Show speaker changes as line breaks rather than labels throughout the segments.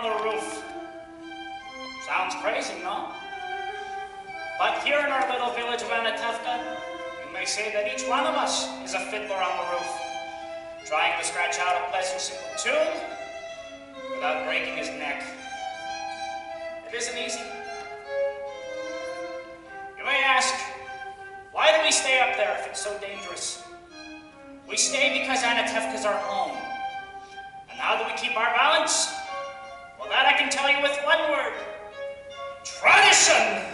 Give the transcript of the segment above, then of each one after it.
the roof. Sounds crazy, no? But here in our little village of Anatevka, you may say that each one of us is a fiddler on the roof, trying to scratch out a pleasant, simple tune without breaking his neck. It isn't easy. You may ask, why do we stay up there if it's so dangerous? We stay because Anatevka's our home. And how do we keep our balance? Well, that I can tell you with one word. Tradition!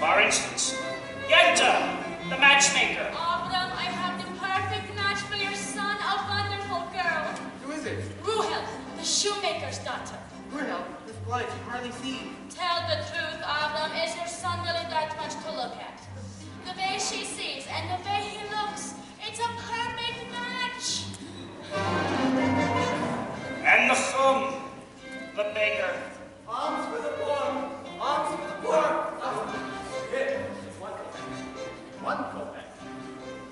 For instance, Golde, the Matchmaker.
Avram, I have the perfect match for your son, a wonderful girl.
Who is it?
Ruhel, the shoemaker's daughter.
Ruhel, this blind, you hardly see.
Tell the truth, Avram. Is your son really that much to look at? The way she sees and the way he looks, it's a perfect match.
And the Chum, the beggar.
Alms for the poor! Alms for the poor! Here, it's 1 kopeck. 1 kopeck.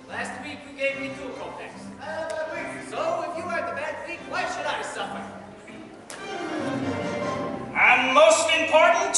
Last week you gave me 2 kopecks. So if you are the bad week, why should I suffer?
And most important,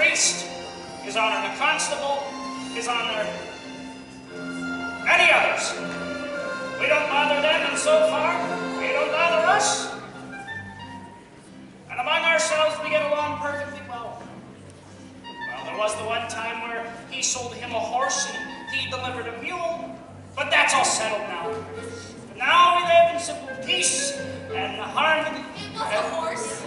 priest, His Honor the Constable, His Honor many others. We don't bother them, and so far, they don't bother us. And among ourselves, we get along perfectly well. Well, there was the one time where he sold him a horse and he delivered a mule, but that's all settled now. And now we live in simple peace and harmony.
It was a horse.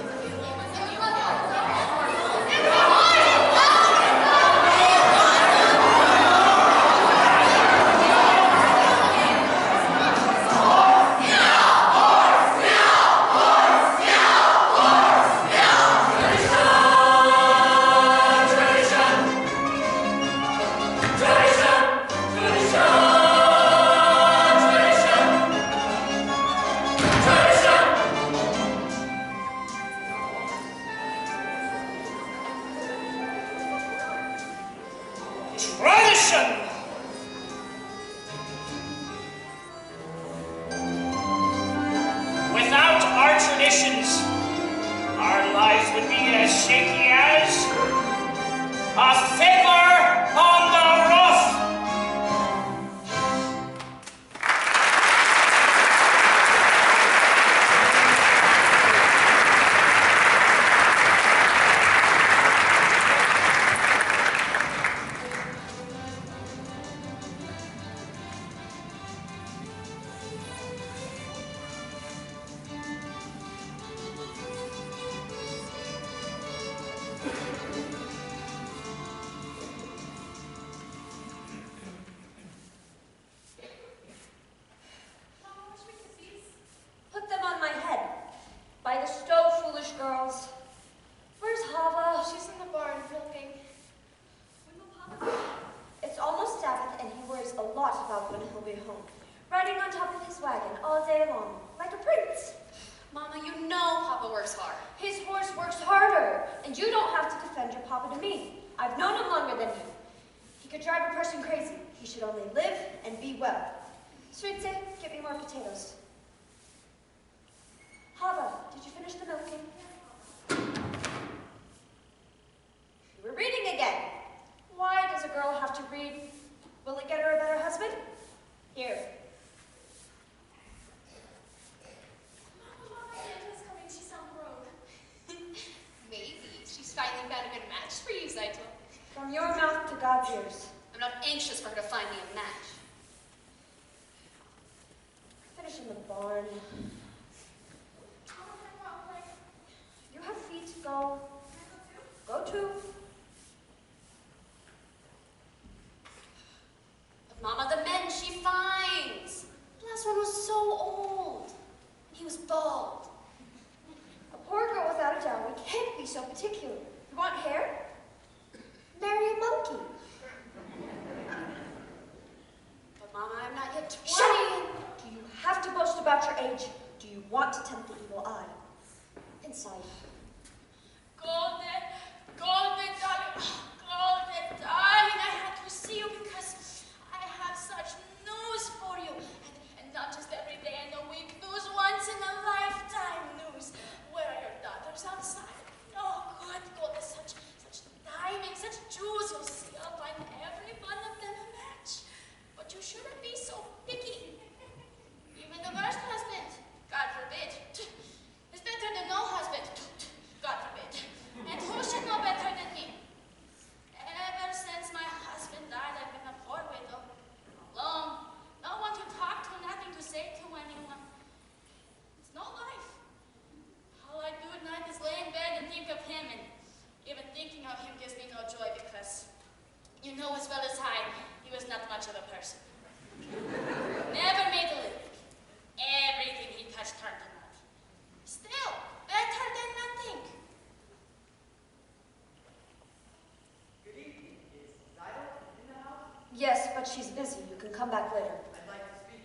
Yes, but she's busy. You can come back later.
I'd like to speak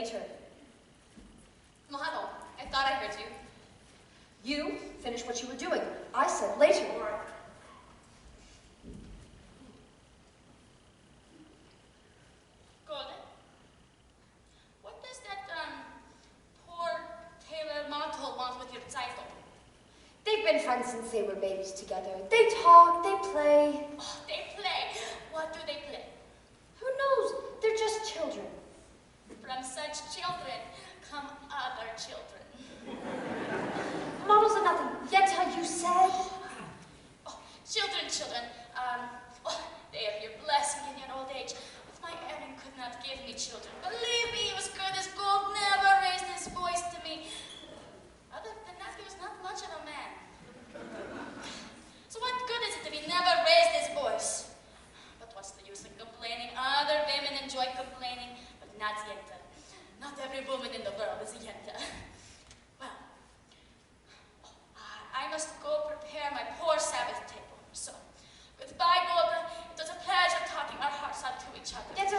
to her.
Later.
Model, I thought I heard you.
You finish what you were doing. I said later.
All right.
Golde, what does that, poor Taylor Motel want with your Tzeitel?
They been friends since they were babies together. They talk, they play.
Oh, they play. What do they play?
Who knows? They're just children.
From such children come other children.
Models are nothing. Yet how you said?
Oh, children. They are your blessing in your old age. But my Aaron could not give me children. Believe me, he was good as gold, never raised his voice to me. Other than that, he was not much of a man. So what good is it if he never raised his voice? But what's the use of complaining? Other women enjoy complaining, but not Yenta. Not every woman in the world is a Yenta. Well, I must go prepare my poor Sabbath table. So, goodbye, Golde. It was a pleasure talking our hearts out to each other.
Yenta.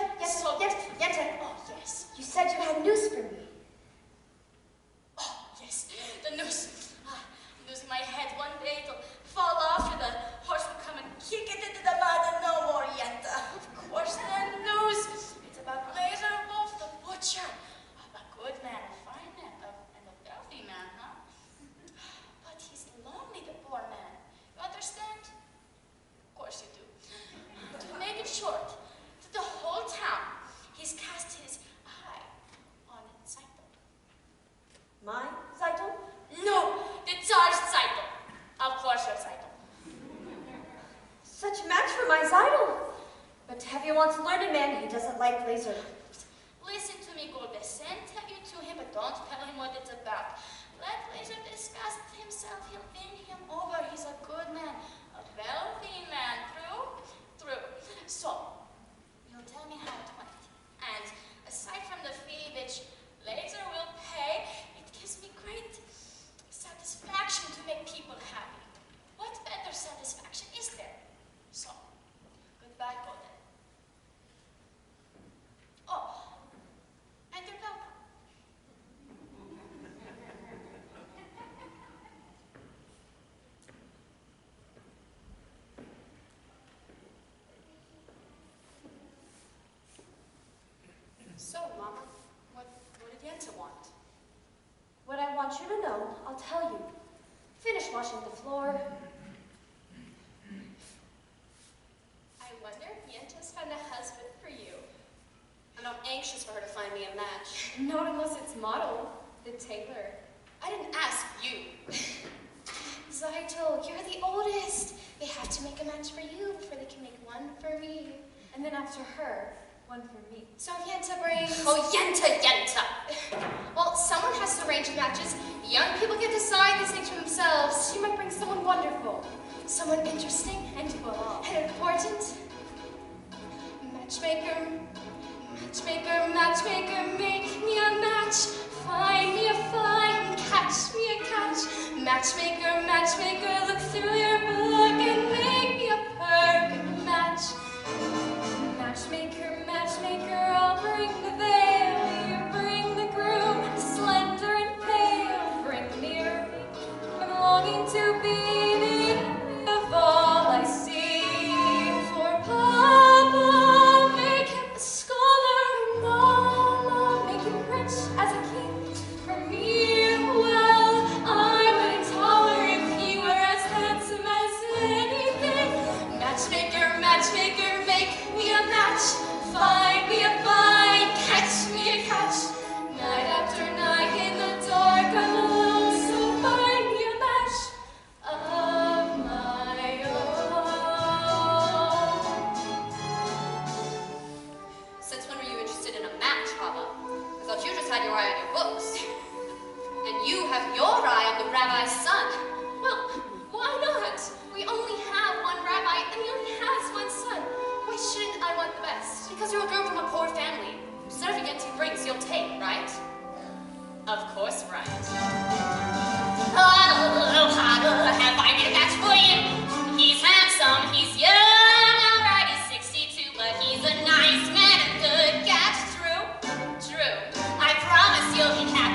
Oh, yes.
You said you had news for me.
Oh, yes, the noose. I'm losing my head. One day it'll fall off and the horse will come and kick it into the mud and no more Yenta. Of course, the noose. It's about Lazar the butcher. A good man, a fine man, and a wealthy man, huh? But he's lonely, the poor man. You understand? Of course you do. To make it short, to the whole town, he's cast his eye on Tzeitel.
My Tzeitel?
No, the Tsar's Tzeitel. Of course your Tzeitel.
Such a match for my Tzeitel. But Tevye wants to learn a man. He doesn't like Lazar.
Listen to me, Golde. Send Tevye to him, but don't tell him what it's about. Let Lazar discuss it himself. He'll win him over. He's a good man. A wealthy man. True? So, you'll tell me how it went. And aside from the fee which Lazar will pay, it gives me great satisfaction to make people happy. What better satisfaction is there? So, goodbye, Golde. Oh, and you're welcome. So, Mama, what did Yenta want?
What I want you to know, I'll tell you. Finish washing the floor.
I wonder if Yenta's found a husband for you. And I'm anxious for her to find me a match. Not unless it's Model, the tailor. I didn't ask you.
Tzeitel, you're the oldest. They have to make a match for you before they can make one for me.
And then after her, one for me.
So if Yenta brings...
Oh, Yenta! Well, someone has to arrange matches. Young people get to decide these things for themselves.
She might bring someone wonderful.
Someone interesting
And well,
and important. Matchmaker, make me a match. Find me a find, catch me a catch. Matchmaker, look through your book and make me a perfect match. Matchmaker, I'll bring the veil, you bring the groom, slender and pale. Bring me a ring, I'm longing to be the envy of all I see. For Papa, make him a scholar, Mama, make him rich as a king. For me, well, I wouldn't tolerate if he were as handsome as anything. Matchmaker, make me a match. Find me a find, catch me a catch. Night after night in the dark, I'm alone, so find me a match of my own.
Since when were you interested in a match, Chava? I thought you just had your eye on your books. And you have your eye on the rabbi's son.
Well, why not? We only have one rabbi, and he only has one son. Why shouldn't I want the best?
Because you're a girl from a poor family. So if you get 2 rings, you'll take, right? Of course, right. Hodel, have I made a match for you? He's handsome, he's young, alright, he's 62, but he's a nice man, a good catch. True? I promise you'll be happy.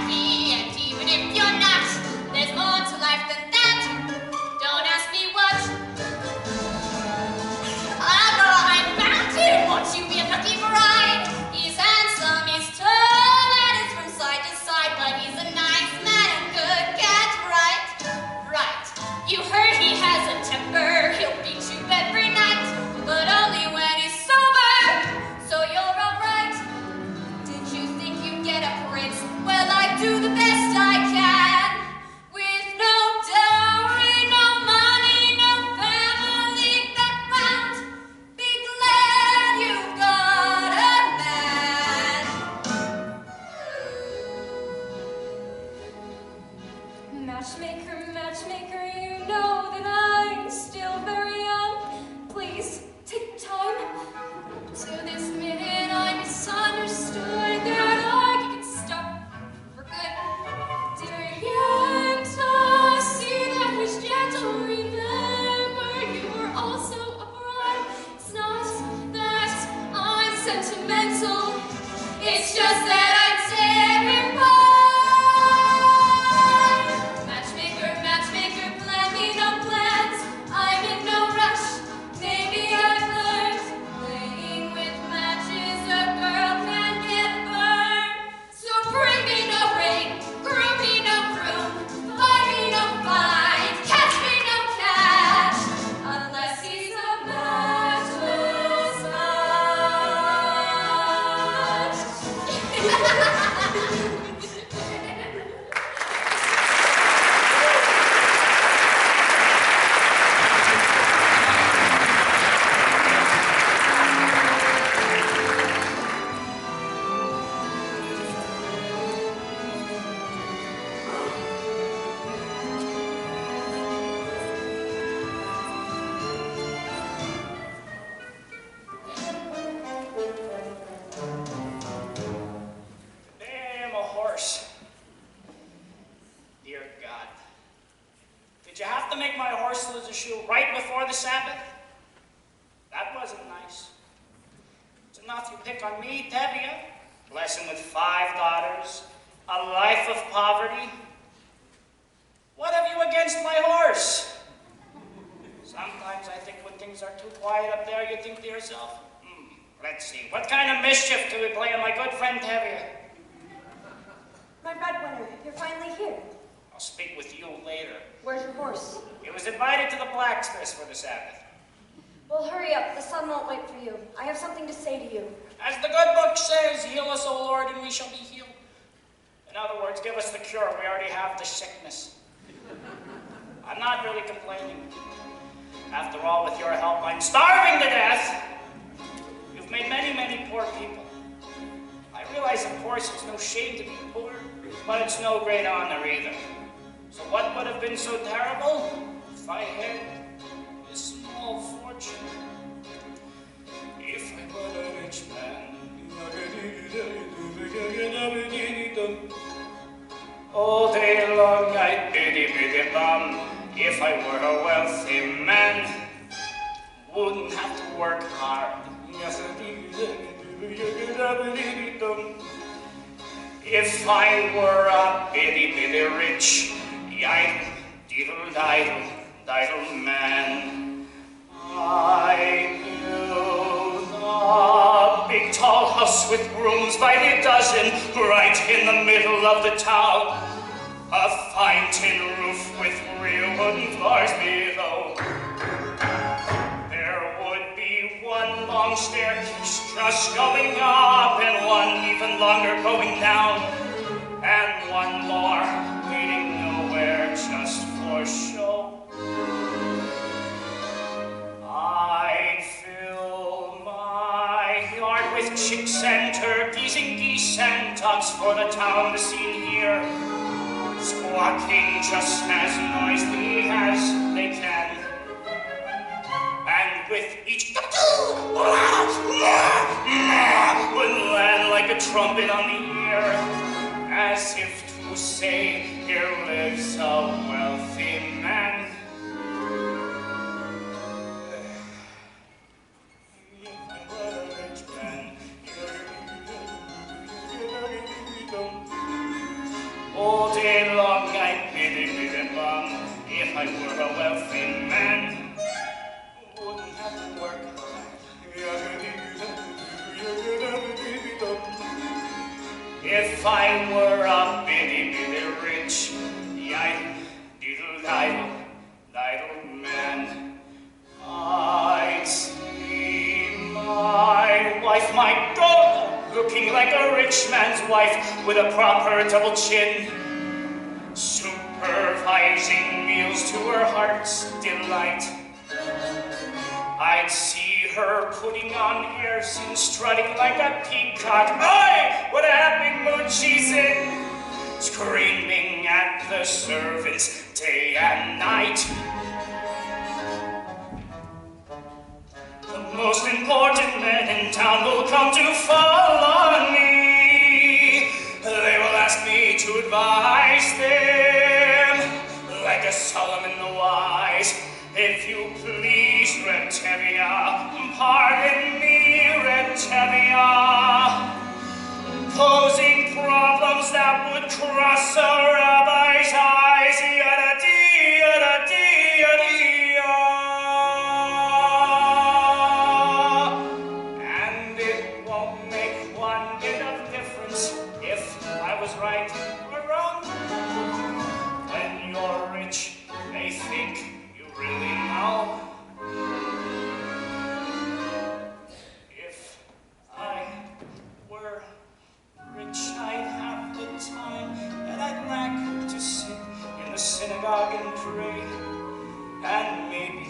Matchmaker, matchmaker, you know that I'm still very young. Please, take time. To this minute I misunderstood that I could stop for good. Dear Yenta, see that which gentle, remember you were also a bride. It's not that I'm sentimental, it's just that I'm terrified. Matchmaker, matchmaker, plan me no plans. I'm in no rush. Maybe I've learned playing with matches a girl can get burned. So bring me no ring, groom me no groom, buy me no fine, catch me no cash, unless he's a matchless match.
Damn, a horse. Dear God. Did you have to make my horse lose a shoe right before the Sabbath? That wasn't nice. It's enough you pick on me, Tevye. Bless him with 5 daughters, a life of poverty. What have you against my horse? Sometimes I think when things are too quiet up there, you think to yourself, let's see, what kind of mischief can we play on my good friend Tevye?
My breadwinner, you're finally here.
I'll speak with you later.
Where's your horse?
He was invited to the blacksmith for the Sabbath.
Well, hurry up. The sun won't wait for you. I have something to say to you.
As the good book says, heal us, O Lord, and we shall be healed. In other words, give us the cure. We already have the sickness. I'm not really complaining. After all, with your help, I'm starving to death. You've made many, many poor people. I realize, of course, it's no shame to be poor, but it's no great honor either. So what would have been so terrible if I had a small fortune? If I were a rich man, all day long I'd biddy bum. If I were a wealthy man, wouldn't have to work hard. If I were a bitty rich, diddle man, I knew the big tall house with rooms by the dozen, right in the middle of the town. A fine tin roof with real wooden floors below. There would be one long staircase just going up and one even longer going down, and one more leading nowhere just for show. I'd fill my yard with chicks and turkeys and geese and ducks for the town to see and hear, squawking just as noisily as they can. And with each would land like a trumpet on the ear, as if to say, here lives a wealthy man. All day long I'd biddy bum. If I were a wealthy man, wouldn't have to work hard. If I were a bitty rich, diddle man, I'd see my wife, my Golde, looking like a rich man's wife with a proper double chin, supervising meals to her heart's delight. I'd see her putting on airs and strutting like a peacock. Oi! What a happy mood she's in! Screaming at the
the servants day and night. The most important men in town will come to fall on me. They will ask me to advise them, like a Solomon the Wise. If you please, Tevye, pardon me, Tevye, posing problems that would cross a rabbi's eyes. Yada-dee, yada-dee, yada-dee-ya. And it won't make one bit of difference if I was right or wrong. When you're rich, they think you really know. If I were rich, I'd have the time that I'd lack to sit in the synagogue and pray, and maybe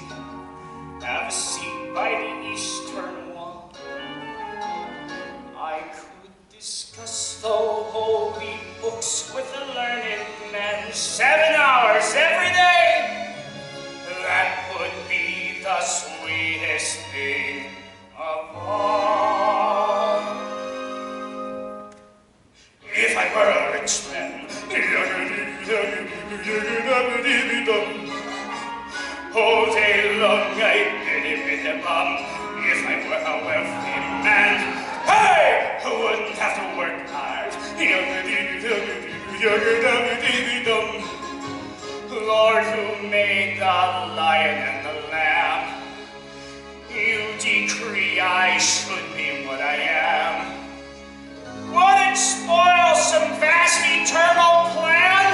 have a seat by the eastern wall. I could discuss the holy books with the learned men 7 hours every day. That would be the sweetest thing of all. If I were a rich man, all day long I'd biddy-biddy-bum. If I were a wealthy man, hey, I wouldn't have to work hard. Lord, who made the lion and the lamb, you decree I should be what I am. Would it spoil some vast eternal plan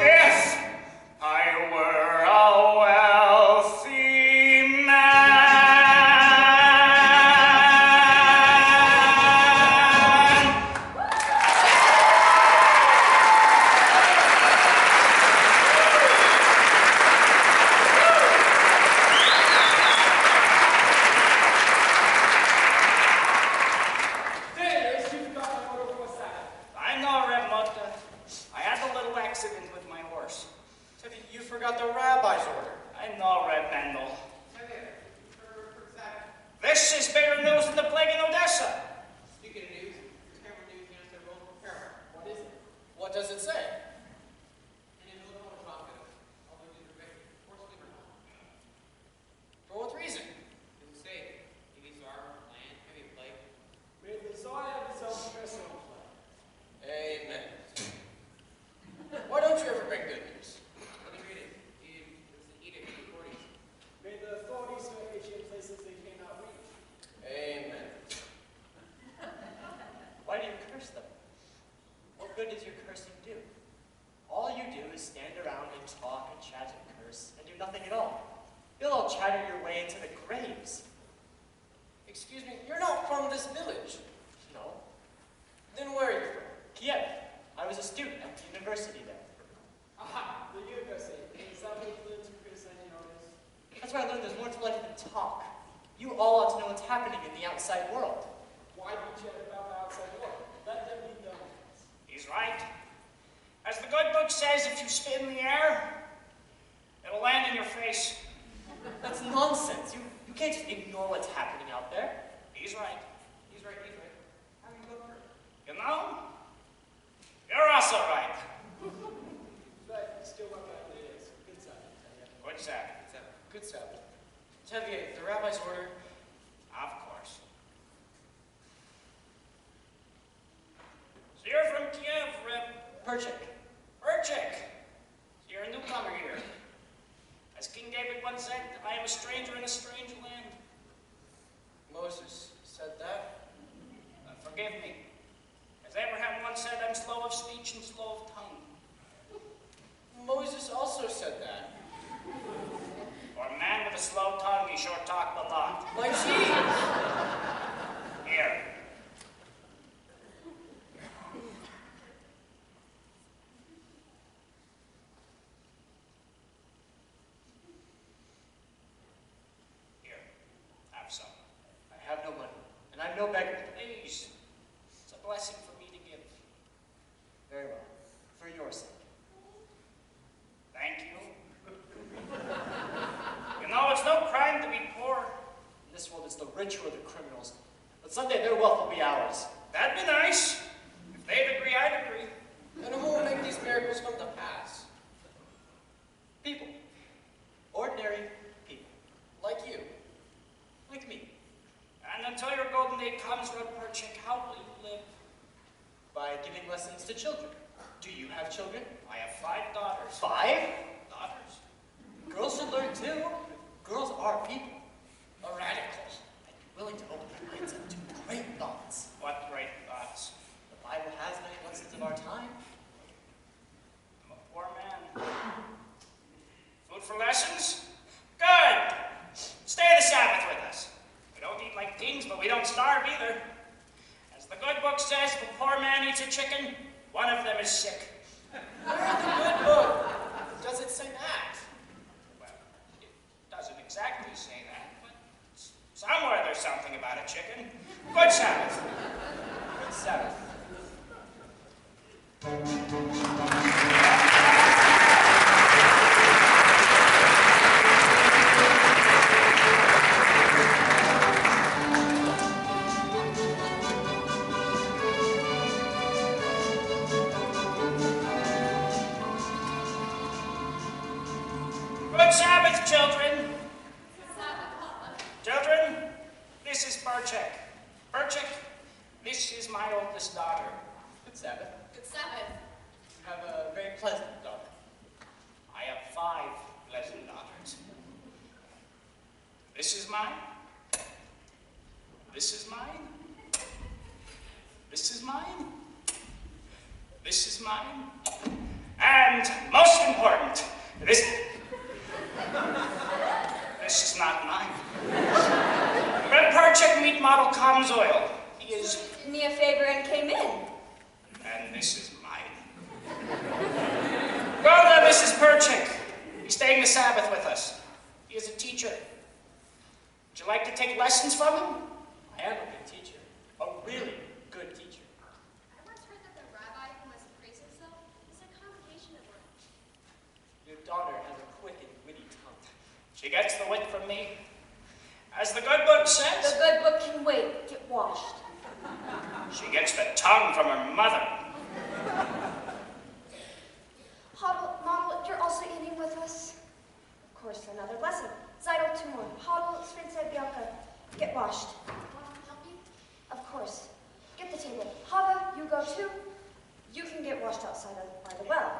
if I were a wealthy man? I know, Reb Motka. I had a little accident with my horse.
Tevye, you forgot the rabbi's order.
I know, Reb Mendel. This is bigger news than the plague in Odessa.
Speaking of news, your camera news against their role for Paramount. What is it?
What does it say?
And in Illinois, Broncos, although these are great, forcibly or not.
For what reason?
Didn't say. Maybe Lazar, land, maybe a plague.
May the Messiah have his own personal plan.
Amen. Why don't you ever bring good news?
Let me read it. It was an edict in the 40s.
May the authorities reach in places they cannot reach.
Amen.
Why do you curse them? What good does your cursing do? All you do is stand around and talk and chat and curse and do nothing at all. You'll all chatter your way into the graves.
Excuse me, you're not from this village.
No.
Then where are you from?
Kiev. I was a student at the university there.
Aha! The university. Is that what you learned to criticize the artists?
That's where I learned there's more to life than talk. You all ought to know what's happening in the outside world.
Why do you chat about the outside world? Let them be done.
He's right. As the good book says, if you spit in the air, it'll land in your face.
That's nonsense. You can't just ignore what's happening out there.
He's right.
He's right, he's right. How do you go through?
You know, you're also right.
But still what that is. Good side.
What's that?
Good Sabbath. Tevye, the rabbi's order.
Of course. So you're from Kiev, Reb.
Perchik.
Perchik. So you're a newcomer here. As King David once said, I am a stranger in a strange land.
Moses said that.
Forgive me. As Abraham once said, I'm slow of speech and slow of tongue.
Moses also said that.
For a man with a slow tongue, he sure talked a lot.
My cheese!
Here. Here. Have some.
I have no money, and I'm no beggar.
Please. It's a blessing for me to give.
Very well. For your sake.
comes, Lord Perchik, how will you live?
By giving lessons to children. Do you have children?
I have 5 daughters.
5?
Daughters?
Girls should learn too. Girls are people.
A radical.
I'd be willing to open their minds up to great thoughts.
What great thoughts?
The Bible has many lessons of our time.
I'm a poor man. Food for lessons? Good! Stay the Sabbath with us. We don't eat like kings, but we don't starve either. As the good book says, if a poor man eats a chicken, one of them is sick.
Where in the good book does it say that?
Well, it doesn't exactly say that, but somewhere there's something about a chicken. Good Sabbath.
Good Sabbath.
Good Sabbath, children. Children, this is Perchik. Perchik, this is my oldest daughter.
Good Sabbath.
Good Sabbath.
You have a very pleasant daughter.
I have 5 pleasant daughters. This is mine. This is mine. This is mine. This is mine. And most important, this is not mine. Red Perchik meet model Comms Oil. He is...
Did me a favor and came in.
And this is mine. Golde, this is Perchik. He's staying the Sabbath with us. He is a teacher. Would you like to take lessons from him?
I am a good teacher. A really good teacher.
I once heard that the rabbi who must praise himself is a congregation of one.
Your daughter has a quick and witty tongue.
She gets the wit from me. As the good book
The
says,
good book can wait. Get washed.
she gets the tongue from her mother.
Hodel, Monologue, you're also eating with us? Of course, another lesson. Tzeitel, 2 more. Hodel, Bianca, get washed.
Help me?
Of course. Get the table. Chava, you go too. You can get washed outside by the well.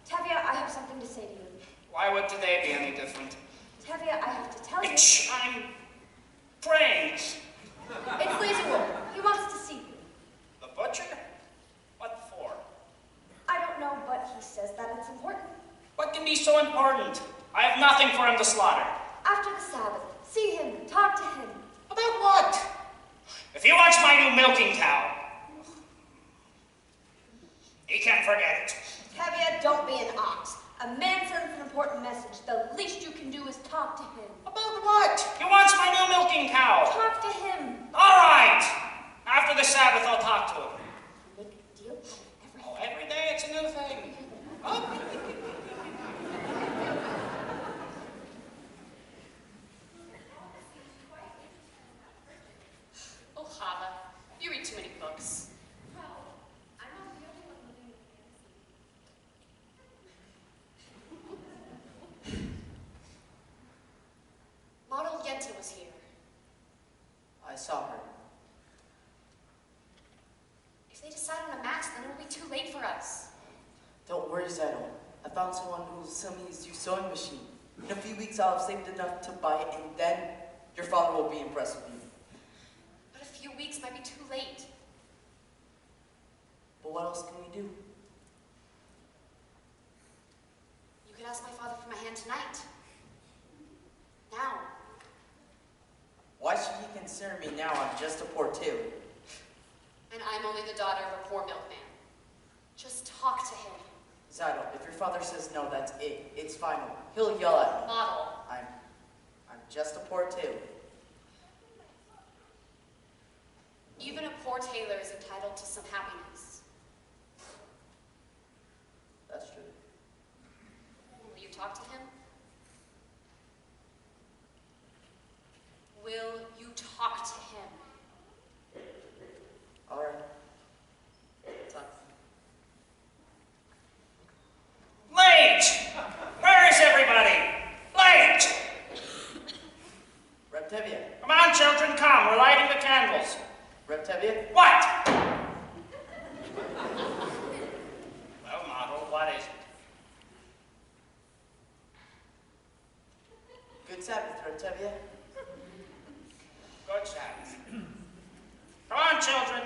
Tevye, I have something to say to you.
Why would today be any different?
Tevye, I have to tell you.
I'm praying.
It's Ridgevue. He wants to see you.
The butcher? What for?
I don't know, but he says that it's important.
What can be so important? I have nothing for him to slaughter.
After the Sabbath, see him, talk to him.
About what? If he wants my new milking cow, he can't forget it.
Tevye, don't be an ox. A man sends an important message. The least you can do is talk to him.
About what? He wants my new milking cow.
Talk to him.
All right. After the Sabbath, I'll talk to him.
Make a deal out of everything.
Oh, every day it's a new thing. Oh.
Oh, Chava, you read too many books.
I'm not the only one living in fantasy.
Model Yenta was here.
I saw her.
If they decide on a match, then it'll be too late for us.
Don't worry, Tzeitel. I found someone who will sell me his new sewing machine. In a few weeks, I'll have saved enough to buy it, and then your father will be impressed with you.
But a few weeks might be too late.
But what else can we do?
You could ask my father for my hand tonight. Now.
Why should he consider me now? I'm just a poor tailor.
And I'm only the daughter of a poor milkman. Just talk to him.
Tzeitel, if your father says no, that's it. It's final. He'll yell at me.
Model.
I'm just a poor tailor.
Even a poor tailor is entitled to some happiness.
That's true.
Will you talk to him? Will you talk to him?
All right. Talk.
Late! Where is everybody? Late!
Rep Tevye.
Come on, children, come. We're lighting the candles.
Rep Tevye?
Good Sabbath. Come on, children.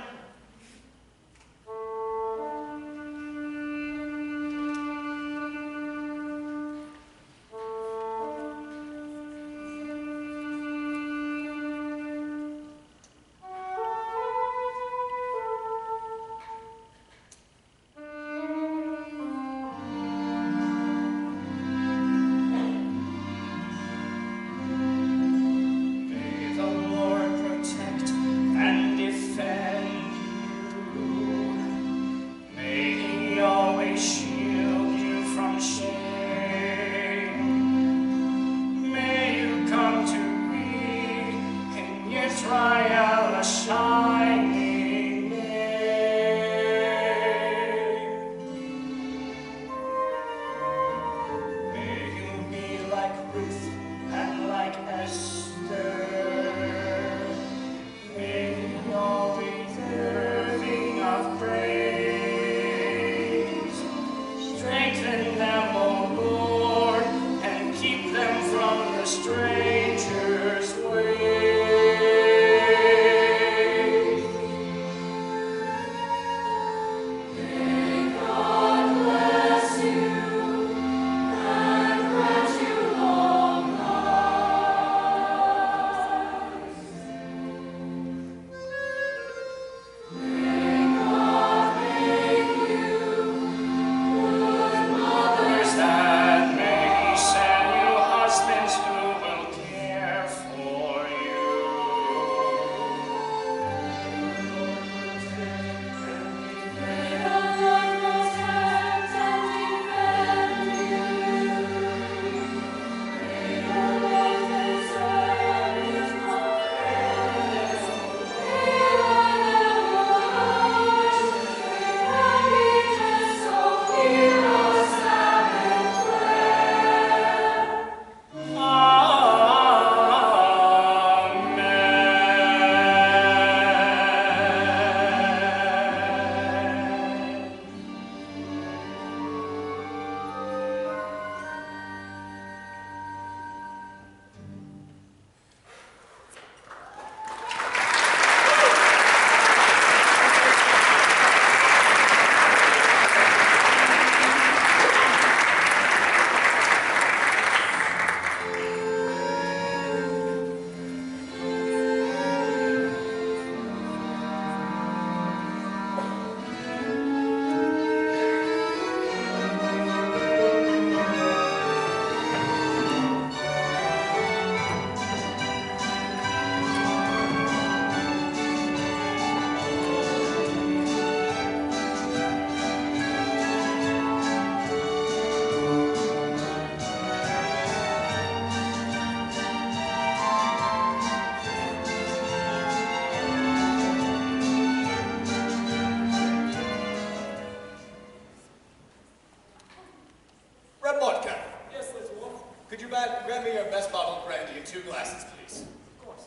Grant me your best bottle of brandy in 2 glasses, please.
Of course.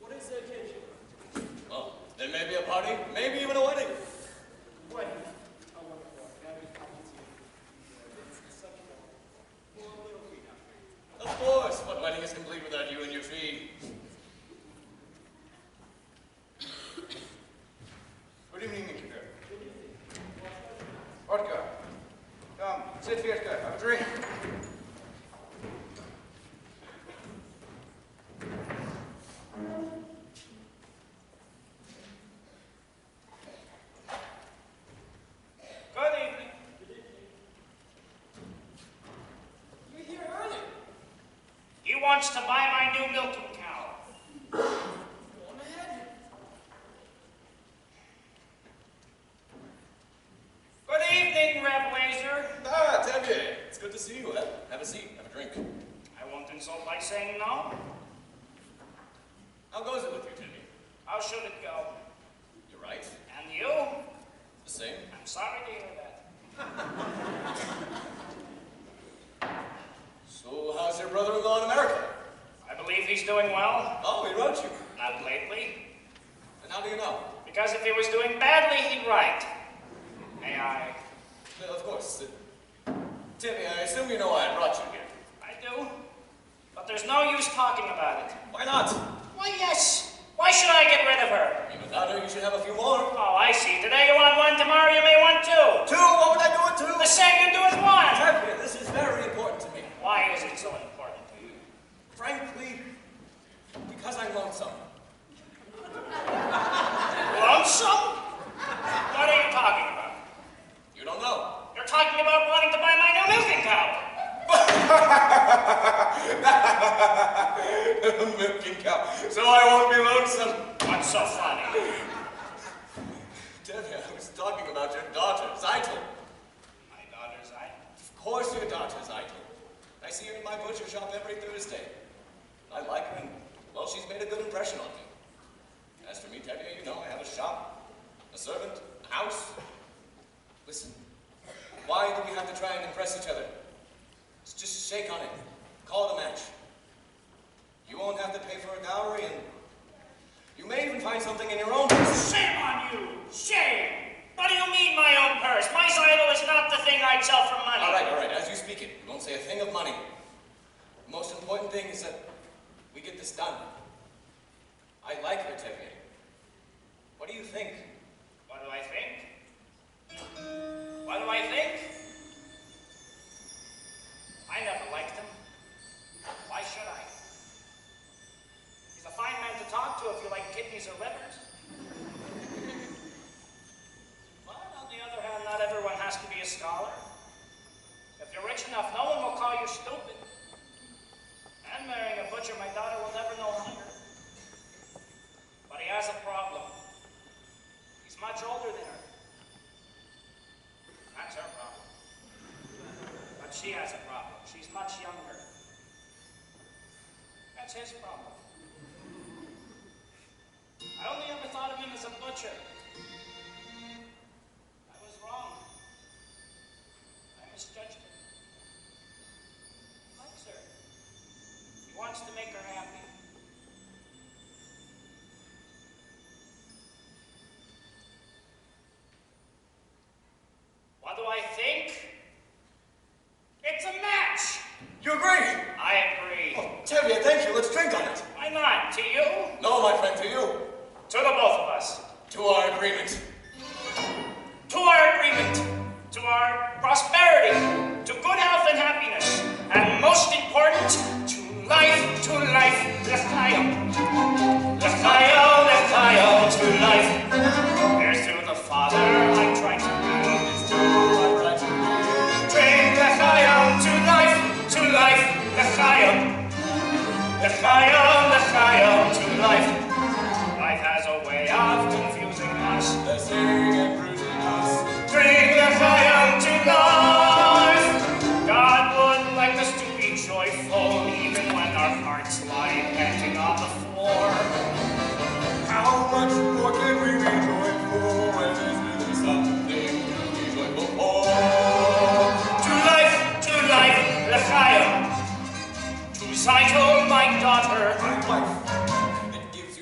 What is the occasion?
Well, there may be a party, maybe even a wedding.
Wedding? Oh, wonderful. Happy to see you. It's such a little fee now.
Of course. What wedding is complete without you and your fee? Good evening, innkeeper. Vodka. Come, sit here, have a drink.
Good evening.
You're here early.
He wants to buy my new milking cow.
Go on ahead.
Good evening, Reb Lazar.
Ah, Tevye. It's good to see you. Have a seat, have a drink.
I won't insult by saying no.
How goes it with you, Tevye?
How should it go?
You're right.
And you?
The same.
I'm sorry to hear that.
So, how's your brother-in-law in America?
I believe he's doing well.
Oh, he wrote you.
Not lately.
And how do you know?
Because if he was doing badly, he'd write. May I?
Of course. Tevye, I assume you know why I brought you here.
I do. But there's no use talking about it.
Why not?
Why, yes. Why should I get rid of her?
Even without her, you should have a few more.
Oh, I see. Today you want one, tomorrow you may want two.
Two? What would I do with two?
The same you do with one.
Tevye, this is very important to me.
Why is it so important to you?
Frankly, because I'm lonesome.
Lonesome? What are you talking about?
You don't know.
You're talking about wanting to buy my new milking cow.
Milking cow. So I won't be lonesome.
What's so funny?
Tevye, I was talking about your daughter, Tzeitel.
My daughter, Tzeitel?
Of course your daughter, Tzeitel. I see her in my butcher shop every Thursday. I like her, and, well, she's made a good impression on me. As for me, Tevye, you know, I have a shop, a servant, a house. Listen, why do we have to try and impress each other? Just shake on it. Call it a match. You won't have to pay for a dowry, and you may even find something in your own purse.
Shame on you! Shame! What do you mean, my own purse? My Tzeitel is not the thing I'd sell for money.
All right, as you speak it. You won't say a thing of money. The most important thing is that we get this done. I like her, Tevye. What do you think?
What do I think? What do I think? I never liked him. Why should I? He's a fine man to talk to if you like kidneys or livers. But on the other hand, not everyone has to be a scholar. If you're rich enough, no one will call you stupid. And marrying a butcher, my daughter will never know hunger. But he has a problem. He's much older than her. That's her problem. But she has a problem. She's much younger. That's his problem. I only ever thought of him as a butcher. I was wrong. I misjudged him. He likes her. He wants to make her happy. What do I think? It's a match!
You agree?
I agree.
Oh, Tevye, thank you. Let's drink on it.
Why not? To you?
No, my friend, to you.
To the both of us.
To our agreement.
To our agreement. To our prosperity. To good health and happiness. And most important, to life, to life. L'chaim. L'chaim, l'chaim, to life. Here's to the Father I try to be. Here's to I try to be. Drink l'chaim, to life, l'chaim. L'chaim, l'chaim, to life. Life has a way of confusing us,
blessing and bruising us.
Drink l'chaim to life. God would like us to be joyful, even when our hearts lie panting on the floor.
How much more can we be joyful when there's really something to be joyful for?
To life, l'chaim. To Tzeitel, my daughter.
My wife, it gives you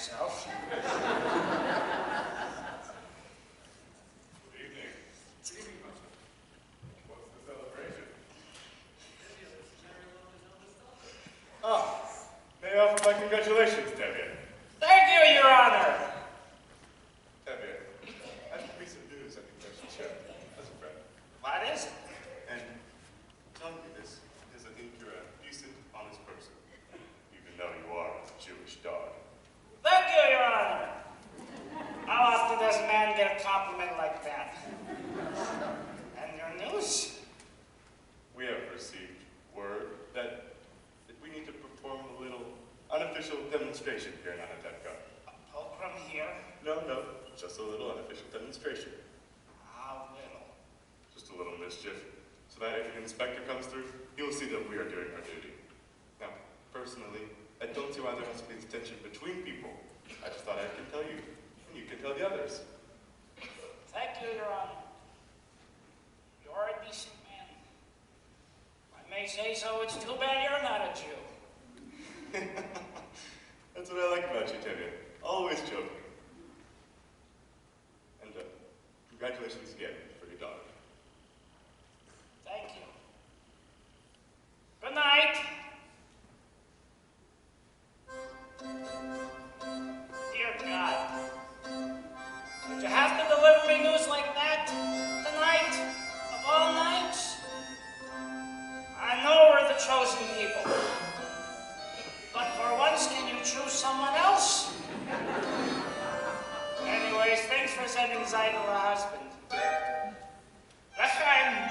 myself.
Good evening. Good evening, Matchmaker. What's the celebration? Oh, may I offer my congratulations, Tevye.
Thank you, Your Honor.
Tevye, I have a piece of news I think I should share as a friend.
What is it?
And telling you this is I think you're a decent, honest person, even though you are a Jewish dog.
Thank you, Your Honor. How often does a man get a compliment like that? And your news?
We have received word that we need to perform a little unofficial demonstration here in Anatevka.
A pulcrum here?
No, just a little unofficial demonstration.
How little?
Just a little mischief, so that if an inspector comes through, he will see that we are doing our duty. Now, personally, I don't see why there has to be this tension between people. I just thought I could tell you, and you can tell the others.
Thank you, Your Honor. You're a decent man. I may say so, it's too bad you're not a Jew.
That's what I like about you, Tevye. Always joking. And congratulations again for your daughter.
Thank you. Good night. Dear God, did you have to deliver me news like that tonight, of all nights? I know we're the chosen people, but for once, can you choose someone else? Anyways, thanks for sending Tzeitel a husband. L'chaim.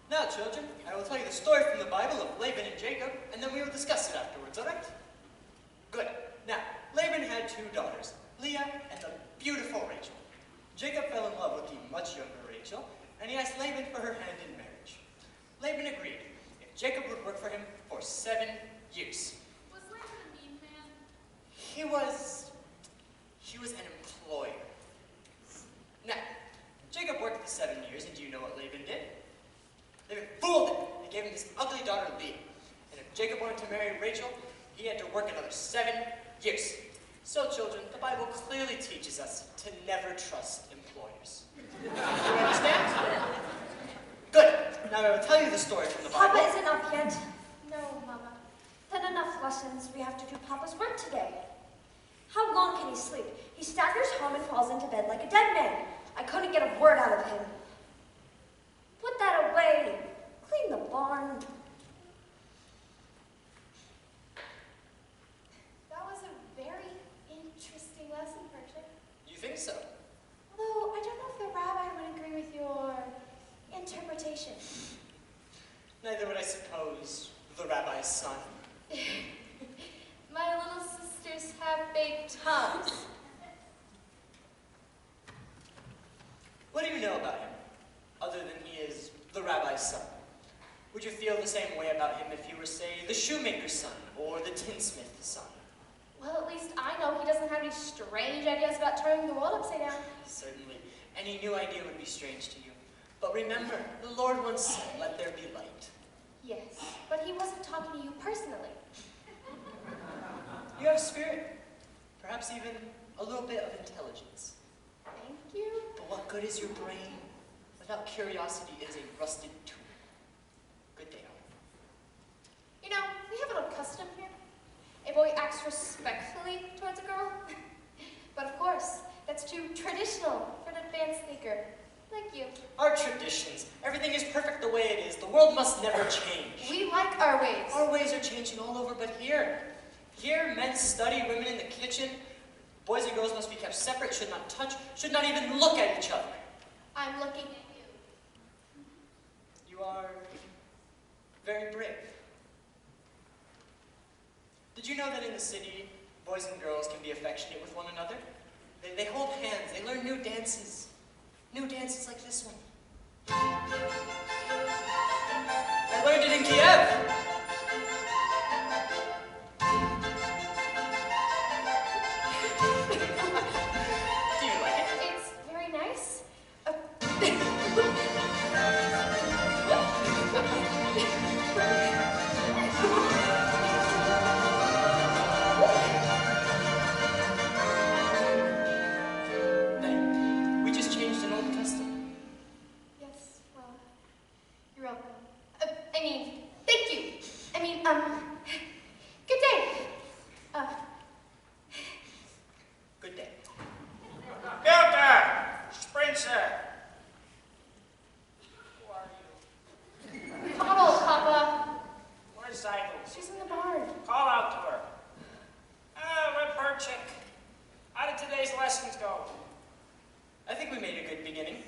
Now, children, I will tell you the story from the Bible of Laban and Jacob, and then we will discuss it afterwards, all right? Good. Now, Laban had two daughters, Leah and the beautiful Rachel. Jacob fell in love with the much younger Rachel, and he asked Laban for her hand in marriage. Laban agreed if Jacob would work for him for 7 years.
Was Laban a mean man?
He was an employer. Now, Jacob worked for 7 years, and do you know what Laban did? Laban fooled him and gave him his ugly daughter Leah. And if Jacob wanted to marry Rachel, he had to work another 7 years. So, children, the Bible clearly teaches us to never trust employers. You understand? Good. Now I will tell you the story from the Bible.
Papa isn't up yet. No, Mama. Then enough lessons. We have to do Papa's work today. How long can he sleep? He staggers home and falls into bed like a dead man. I couldn't get a word out of him. Put that away. Clean the barn.
That was a very interesting lesson, Perchik.
You think so?
Although, I don't know if the rabbi would agree with your interpretation.
Neither would I suppose the rabbi's son.
My little sisters have big tongues.
What do you know about him, other than he is the rabbi's son? Would you feel the same way about him if you were, say, the shoemaker's son or the tinsmith's son?
Well, at least I know he doesn't have any strange ideas about turning the world upside down.
Certainly, any new idea would be strange to you. But remember, the Lord once said, "Let there be light."
Yes, but he wasn't talking to you personally.
You have spirit, perhaps even a little bit of intelligence.
Thank you.
But what good is your brain without curiosity? It is a rusted tool. Good day, Howard.
You know, we have an old custom here. A boy acts respectfully towards a girl. But of course, that's too traditional for an advanced thinker like you.
Our traditions, everything is perfect the way it is. The world must never change.
We like our ways.
Our ways are changing all over, but here, men study, women in the kitchen. Boys and girls must be kept separate, should not touch, should not even look at each other.
I'm looking at you.
You are very brave. Did you know that in the city, boys and girls can be affectionate with one another? They hold hands. They learn new dances. New dances like this one. I learned it in Kiev. Do you like it?
It's very nice.
We just changed an old custom.
Yes, well, you're welcome. Thank you. Good day.
Good day.
Golde! Sprinter! Who are you?
Hodel, Papa.
Where's Tzeitel?
She's in the barn.
Call out to her. We're Perchik. How did today's lessons go?
I think we made a good beginning.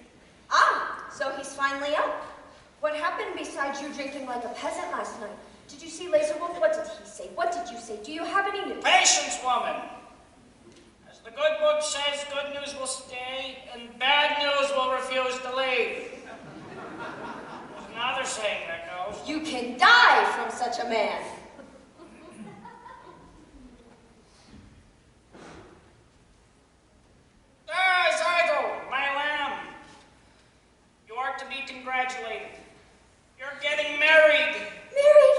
Ah, so he's finally up. What happened besides you drinking like a peasant last night? Did you see Lazar? What did he say? What did you say? Do you have any news?
Patience, woman. As the good book says, good news will stay, and bad news will refuse to leave. There's another saying that goes.
You can die from such a man.
Tzeitel, my lamb. You are to be congratulated. You're getting married.
Married?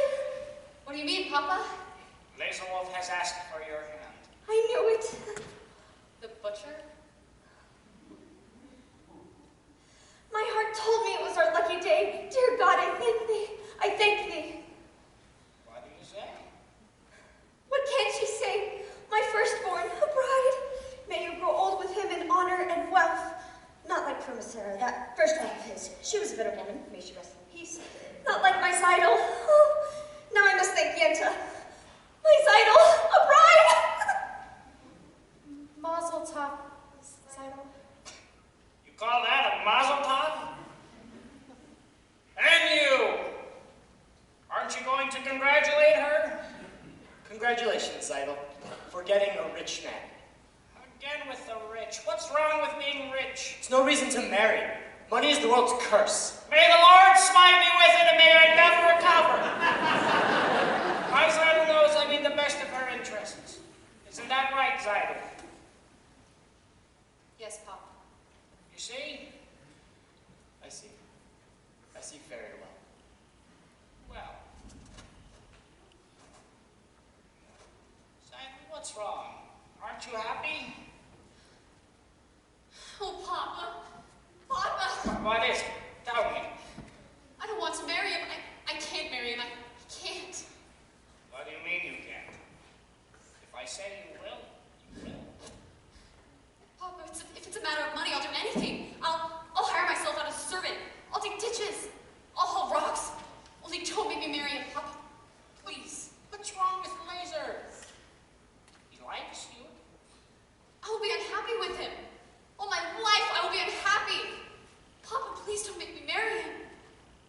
What do you mean, Papa?
Lazar has asked for your hand.
I knew it.
The butcher?
My heart told me it was our lucky day. Dear God, I thank thee. I thank thee.
What do you say?
What can she say? My firstborn, a bride. May you grow old with him in honor and wealth. Not like Fruma-Sarah, that first wife of his. She was a bitter woman. May she rest in peace. Not like my Tzeitel. Oh, now I must thank Yenta. My Tzeitel, a bride!
Mazel tov, Tzeitel.
You call that a mazel tov? And you! Aren't you going to congratulate her?
Congratulations, Tzeitel, for getting a rich man.
Again with the rich. What's wrong with being rich?
It's no reason to marry. Money is the world's curse.
May the Lord smite me with it, and may I never recover. My Tzeitel knows I mean the best of her interests. Isn't that right, Tzeitel?
Yes, Papa.
You see?
I see. I see very well.
Well. Tzeitel, what's wrong? Aren't you happy?
Oh, Papa. Papa!
What is it? Tell me.
I don't want to marry him. I can't marry him. I can't.
What do you mean you can't? If I say you will, you will.
Papa, if it's a matter of money, I'll do anything. I'll hire myself out as a servant. I'll dig ditches. I'll haul rocks. Only don't make me marry him, Papa. Please.
What's wrong with Lazar? He likes you.
I will be unhappy with him. All my life, I will be unhappy. Papa, please don't make me marry him.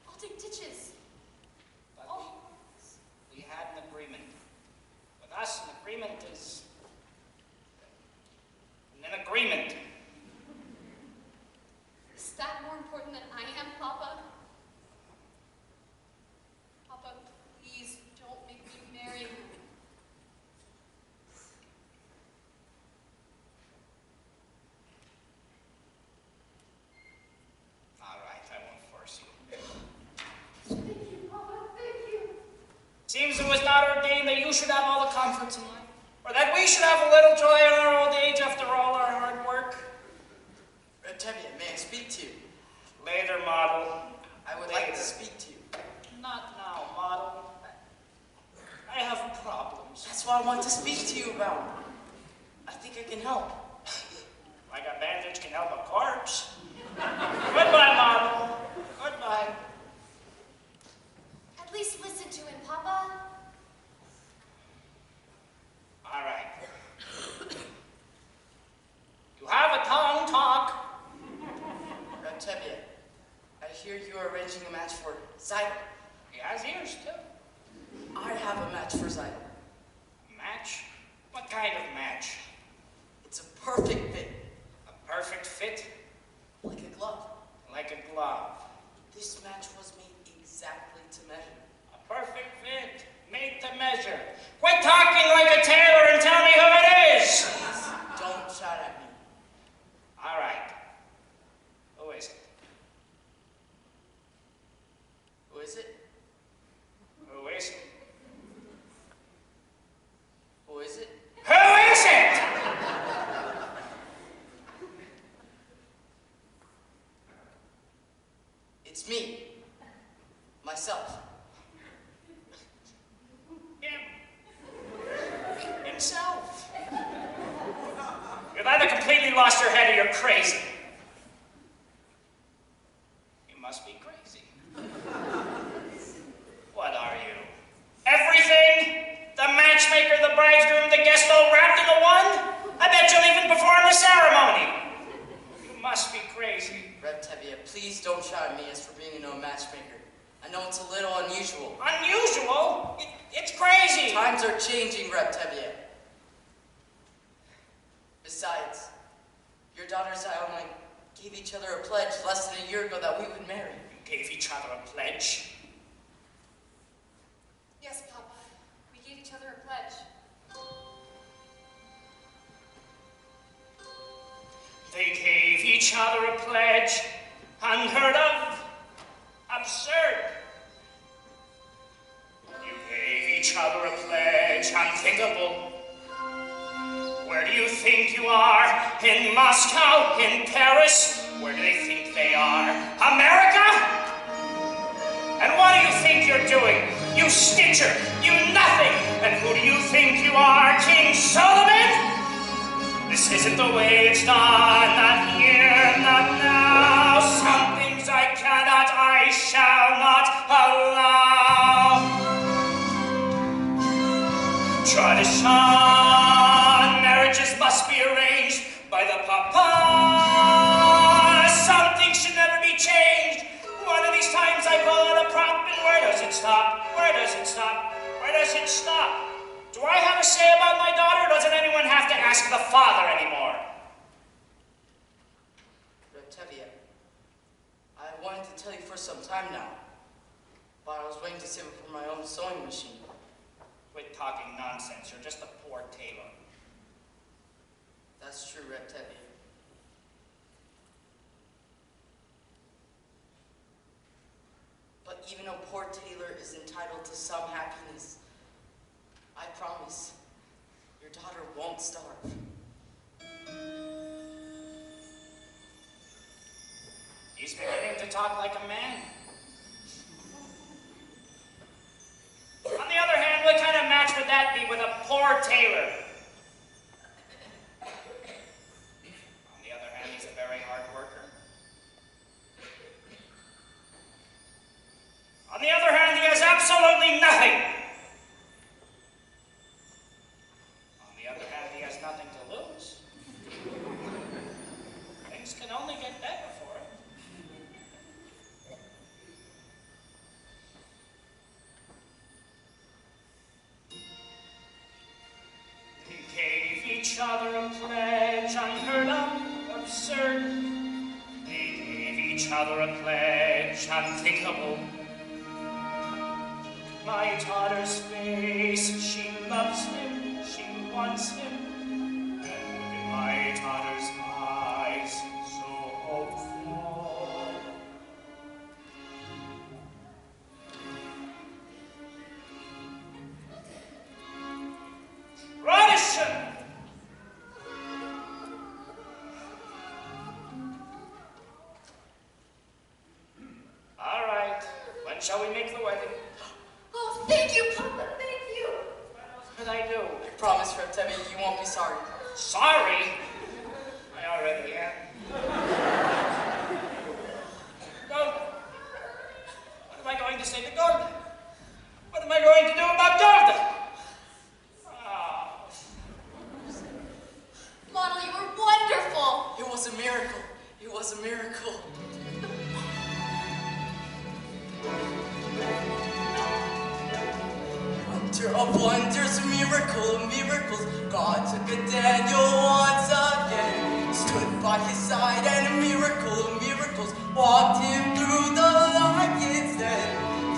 I'll dig ditches.
But we had an agreement. With us, an agreement is an agreement.
Is that more important than I am, Papa? Papa, please don't make me marry him.
All right, I won't force you.
Thank you, Papa. Thank you.
Seems it was not ordained that you should have all the comforts in life, or that we should have a little joy in our old age after all our hard work.
Tevye, may I speak to you?
Later, model.
I would like to speak to you.
Not now, model. I have problems.
That's what I want to speak to you about. I think I can help.
Like a bandage can help a corpse. Goodbye, model. Goodbye.
At least listen to him, Papa.
All right. You have a tongue, talk.
Tevye, I hear you are arranging a match for Tzeitel.
He has ears, too.
I have a match for Tzeitel.
Match? What kind of match?
It's a perfect fit.
Quit talking like a tailor and tell me who it is.
Please, don't shout at me.
All right. Who is it?
Who is it?
Who is it?
Who is it?
Who is it?
It's me. Myself.
Himself. You've either completely lost your head or you're crazy. You must be crazy. What are you? Everything? The matchmaker, the bridegroom, the guest all wrapped into one? I bet you'll even perform the ceremony. You must be crazy.
Reb Tevye, please don't shout at me as for being a matchmaker. I know it's a little unusual.
Unusual? It's crazy.
Times are changing, Reb Tevye. Besides, your daughters and I gave each other a pledge less than a year ago that we would marry.
You gave each other a pledge?
Yes, Papa. We gave each other a pledge.
They gave each other a pledge. Unheard of. Absurd. You gave each other a pledge. Unthinkable. Where do you think you are? In Moscow? In Paris? Where do they think they are? America? And what do you think you're doing? You stitcher! You nothing! And who do you think you are? King Solomon? This isn't the way it's done. Not here, not now. Some things I cannot, I shall not allow. Tradition. Marriages must be arranged by the papa. Some things should never be changed. One of these times I pull out a prop, and where does it stop? Where does it stop? Where does it stop? Do I have a say about my daughter, or doesn't anyone have to ask the father anymore?
Reb Tevye, I wanted to tell you for some time now, but I was waiting to save it for my own sewing machine.
Quit talking nonsense. You're just a poor tailor.
That's true, Reb Tevye. But even a poor tailor is entitled to some happiness. I promise, your daughter won't starve.
He's beginning to talk like a man. On the other hand, what kind of match would that be with a poor tailor? On the other hand, he's a very hard worker. On the other hand, he has absolutely nothing. On the other hand, he has nothing to lose. Things can only get better for him. They gave each other a pledge, unheard of, absurd. They gave each other a pledge, unthinkable. My daughter's face, she loves him, she wants him. And look at my daughter's eyes, so hopeful. Tradition! All right, when shall we make the wedding?
Oh, thank you, Papa, thank you.
What did I do?
I promise, Reb Tevye, you won't be sorry.
Sorry? I already am. Golde. What am I going to say to Golde? What am I going to do about Golde? Oh.
Model, you were wonderful.
It was a miracle. It was a miracle. Wonder of wonders, a miracle of miracles. God took a Daniel once again, stood by his side, and a miracle of miracles walked him through the lion's den.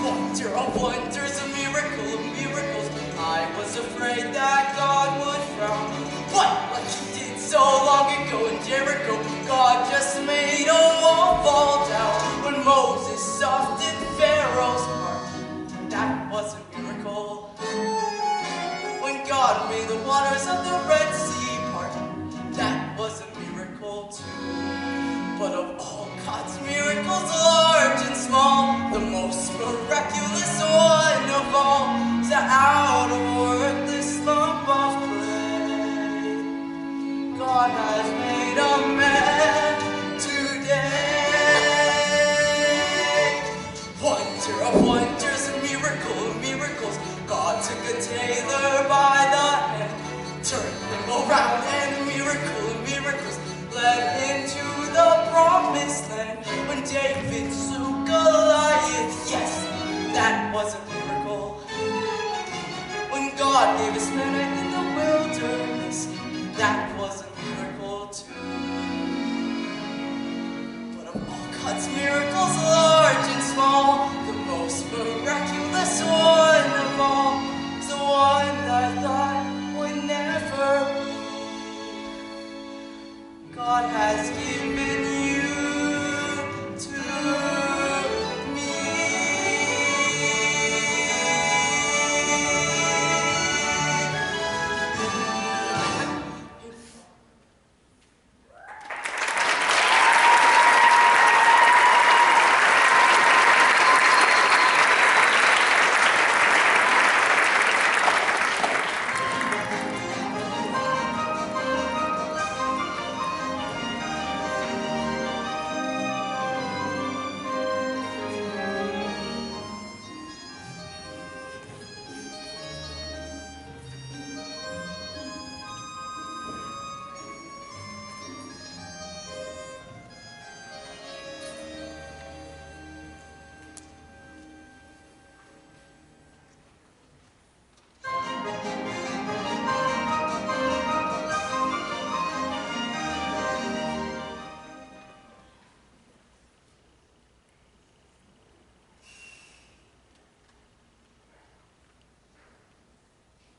Wonder of wonders, a miracle of miracles. I was afraid that God would frown. But like he did so long ago in Jericho, God just made a wall fall down. When Moses softened Pharaoh's heart, that was a miracle. When God made the waters of the Red Sea part, that was a miracle too. But of all God's miracles, large and small, the most miraculous one of all is out of worthless lump of clay. God has made a man today. Wonder of wonders, a miracle of miracles. God took a tailor by the hand, turned him around, and a miracle of miracles led him to the promised land. When David slew Goliath, yes, that was a miracle. When God gave us manna in the wilderness, that was a miracle too. But of all God's miracles, large and small, the most miraculous one of all is the one that I thought would never be. God has given you to me.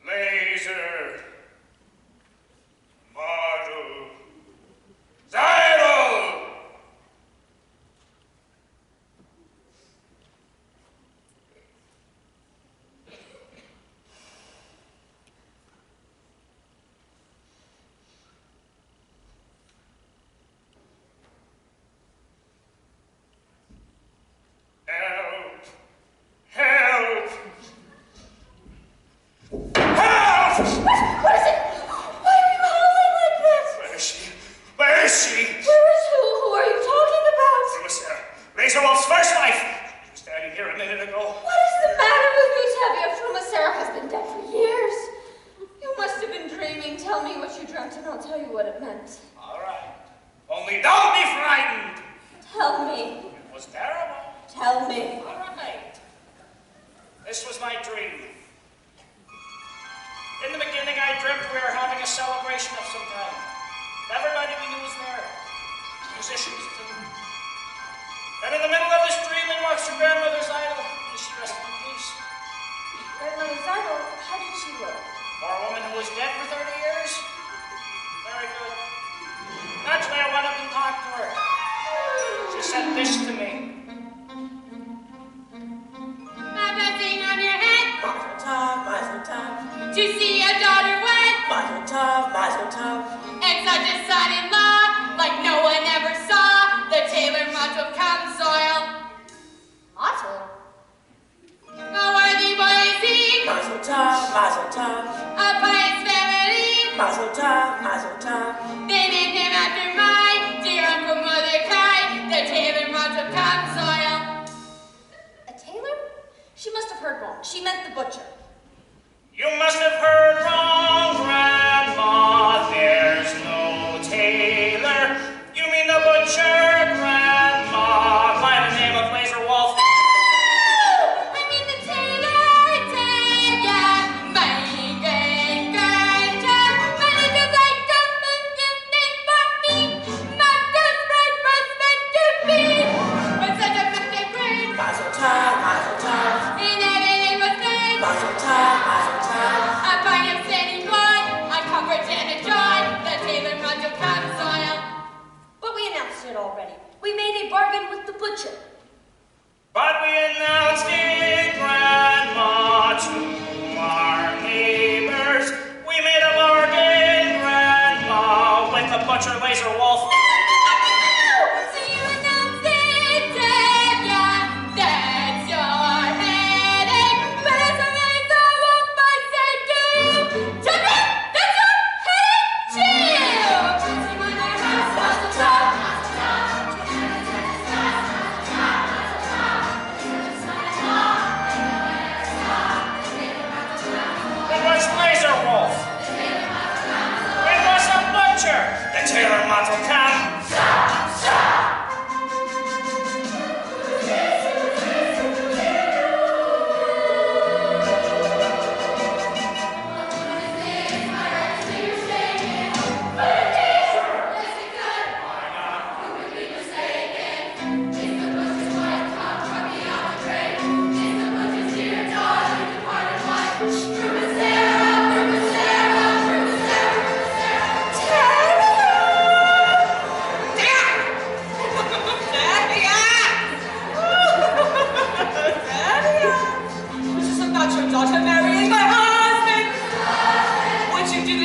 Lazar, Hodel, Tzeitel. Help! Help! Help!
What is it? Why are you howling like this?
Where is she? Where is she?
Where is who? Who are you talking about?
Fruma-Sarah, Lazar Wolf's first wife. She was standing here a minute ago.
What is the matter with you, Tevye? Fruma-Sarah has been dead for years. You must have been dreaming. Tell me what you dreamt and I'll tell you what it meant.
All right. Only don't be frightened.
Tell me.
It was terrible.
Tell me.
All right. This was my dream. In the beginning, I dreamt we were having a celebration of some kind. Everybody we knew was there. Musicians, too. Then in the middle of this dreaming walks your grandmother Tzeitel. May she rest in peace.
Grandmother Tzeitel, how did she look?
For a woman who was dead for 30 years? Very good. Naturally, I went up and talked to her. She said this to me.
Have that thing on your head?
Mazel tov, mazel tov.
To see your daughter wed?
Mazel tov, mazel tov.
And such a son-in-law, like no one ever saw. The tailor Motel come soil.
Motel?
A worthy boy is he.
Mazel tov, mazel tov.
A pious family.
Mazel tov, mazel tov.
They named him after my dear Uncle Mordecai. The tailor Motel come soil.
A tailor? She must have heard wrong. She meant the butcher.
You must have heard wrong, Grandma. There's no tailor. You mean the butcher, Grandma. By the name of Lazar Wolf.
I mean the tailor, Tevye, my great grandchild. My little like government name for me. My best friend was meant to be. But such a perfect word.
Mazel tov, mazel tov.
And everything was good.
Mazel
tailor Motel come.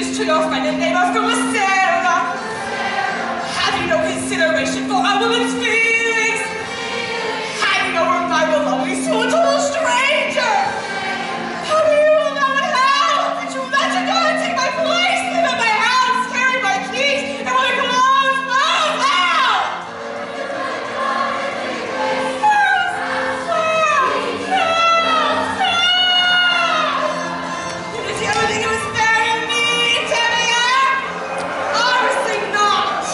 To your friend and neighbor Fruma-Sarah. Have you no consideration for a woman's feelings? Handing over my belongings to a total stranger? How do you allow it? How did you let her go and take my place, live at my house, carry my keys, and my clothes? Move out! Did you ever think it was fair to me? Obviously not!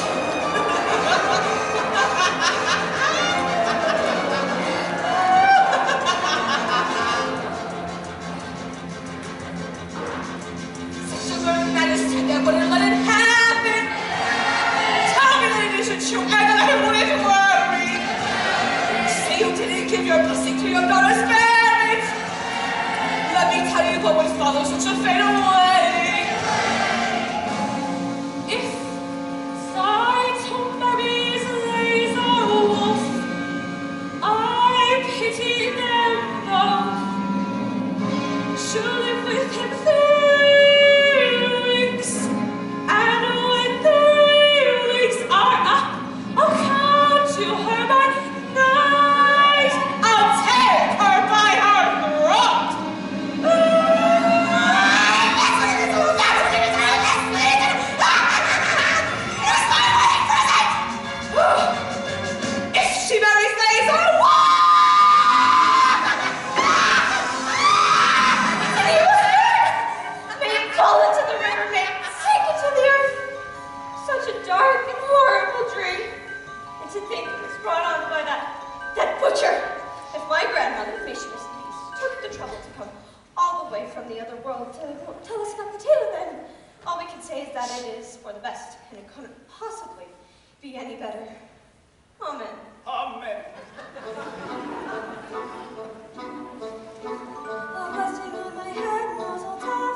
Such a learned majesty that wouldn't let it happen! Tell me that it isn't true and that I wouldn't worry! Say you didn't give your blessing to your daughter's parents! Let me tell you what would follow such a fatal wedding!
If Tzeitel marries Lazar wolf, I pity them both. She'll live with him 3 weeks, and when 3 weeks are up, I'll come to her by night.
I'll take her by her throat! If she marries Lazar,
May it fall into the river, may it sink into the earth. Such a dark and horrible dream. And to think it was brought on by that butcher. If my grandmother, may she rest in peace, took the trouble to come all the way from the other world to tell us about the tale, then all we can say is that it is for the best, and it couldn't possibly be any better. Amen.
Amen.
A blessing on my head, mazel tov,